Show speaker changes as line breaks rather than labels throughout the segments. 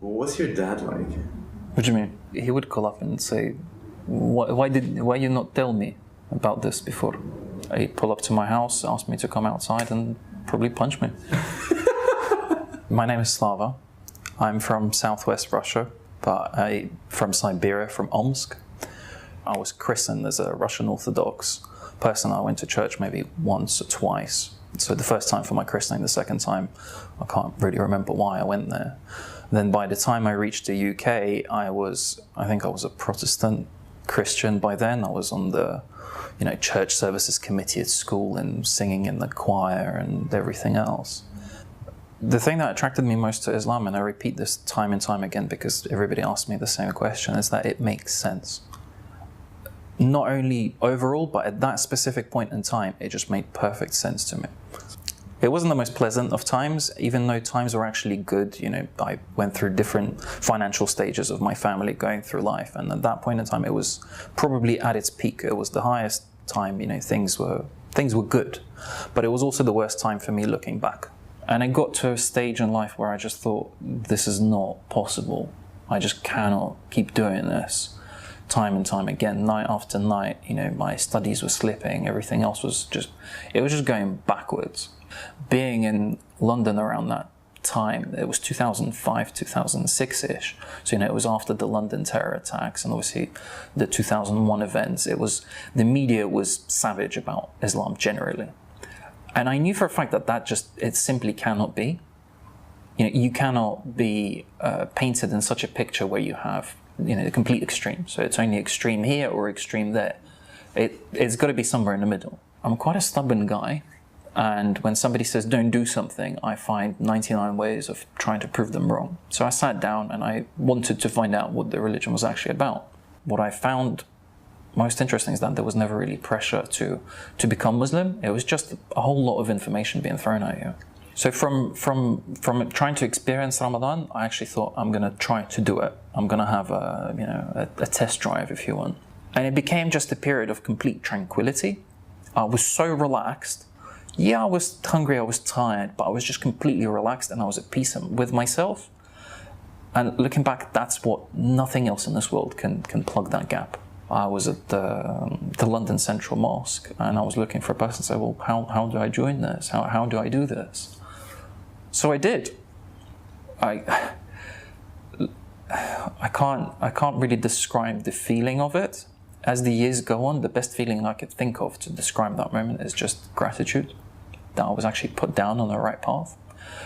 What's your dad like?
What do you mean? He would call up and say, why you not tell me about this before? He'd pull up to my house, ask me to come outside and probably punch me. My name is Slava. I'm from southwest Russia, but I'm from Siberia, from Omsk. I was christened as a Russian Orthodox person. I went to church maybe once or twice. So the first time for my christening, the second time, I can't really remember why I went there. Then by the time I reached the UK, I think I was a Protestant Christian by then. I was on the, church services committee at school and singing in the choir and everything else. The thing that attracted me most to Islam, and I repeat this time and time again because everybody asks me the same question, is that it makes sense. Not only overall, but at that specific point in time, it just made perfect sense to me. It wasn't the most pleasant of times, even though times were actually good. I went through different financial stages of my family going through life, and at that point in time, it was probably at its peak. It was the highest time. Things were good, but it was also the worst time for me looking back. And it got to a stage in life where I just thought, this is not possible. I just cannot keep doing this time and time again, night after night. My studies were slipping. Everything else was just going backwards. Being in London around that time, it was 2005, 2006-ish. So, it was after the London terror attacks and obviously the 2001 events. The media was savage about Islam generally. And I knew for a fact that it simply cannot be. You cannot be painted in such a picture where you have, the complete extreme. So it's only extreme here or extreme there. It's got to be somewhere in the middle. I'm quite a stubborn guy. And when somebody says don't do something, I find 99 ways of trying to prove them wrong. So I sat down and I wanted to find out what the religion was actually about. What I found most interesting is that there was never really pressure to become Muslim. It was just a whole lot of information being thrown at you. So from trying to experience Ramadan, I actually thought I'm going to try to do it. I'm going to have a test drive, if you want. And it became just a period of complete tranquility. I was so relaxed. Yeah, I was hungry, I was tired, but I was just completely relaxed and I was at peace with myself. And looking back, that's what nothing else in this world can plug that gap. I was at the London Central Mosque and I was looking for a person to say, well, how do I join this? How do I do this? So I did. I can't really describe the feeling of it. As the years go on, the best feeling I could think of to describe that moment is just gratitude that I was actually put down on the right path,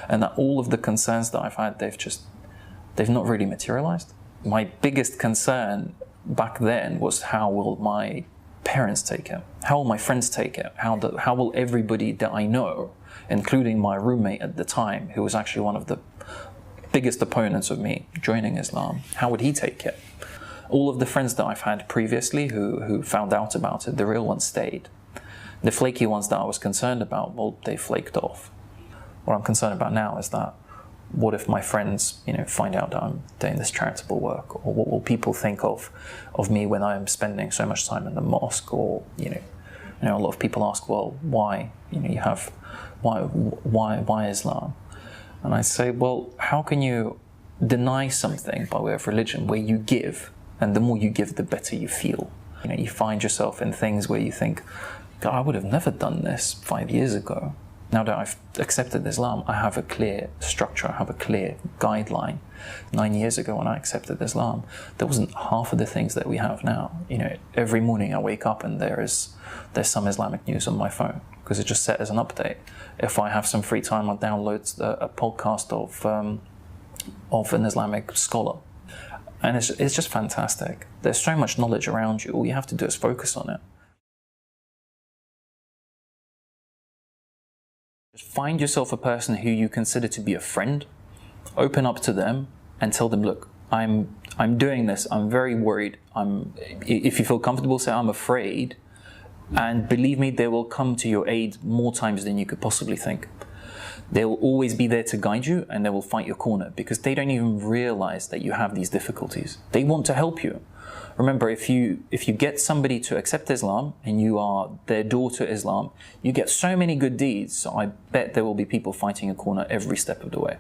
and that all of the concerns that I've had, they've not really materialized. My biggest concern back then was, how will my parents take it? How will my friends take it? How will everybody that I know, including my roommate at the time, who was actually one of the biggest opponents of me joining Islam, how would he take it? All of the friends that I've had previously who found out about it, the real ones stayed. The flaky ones that I was concerned about, well, they flaked off. What I'm concerned about now is that, what if my friends, find out that I'm doing this charitable work? Or what will people think of me when I'm spending so much time in the mosque? Or, a lot of people ask, well, why? Why Islam? And I say, well, how can you deny something by way of religion where you give? And the more you give, the better you feel. You find yourself in things where you think, God, I would have never done this 5 years ago. Now that I've accepted Islam, I have a clear structure, I have a clear guideline. 9 years ago when I accepted Islam, there wasn't half of the things that we have now. Every morning I wake up and there's some Islamic news on my phone, because it's just set as an update. If I have some free time, I download a podcast of an Islamic scholar. And it's just fantastic. There's so much knowledge around you. All you have to do is focus on it. Just find yourself a person who you consider to be a friend. Open up to them and tell them, look, I'm doing this. I'm very worried. If you feel comfortable, say I'm afraid. And believe me, they will come to your aid more times than you could possibly think. They will always be there to guide you, and they will fight your corner, because they don't even realize that you have these difficulties. They want to help you. Remember, if you get somebody to accept Islam and you are their door to Islam, you get so many good deeds. So I bet there will be people fighting your corner every step of the way.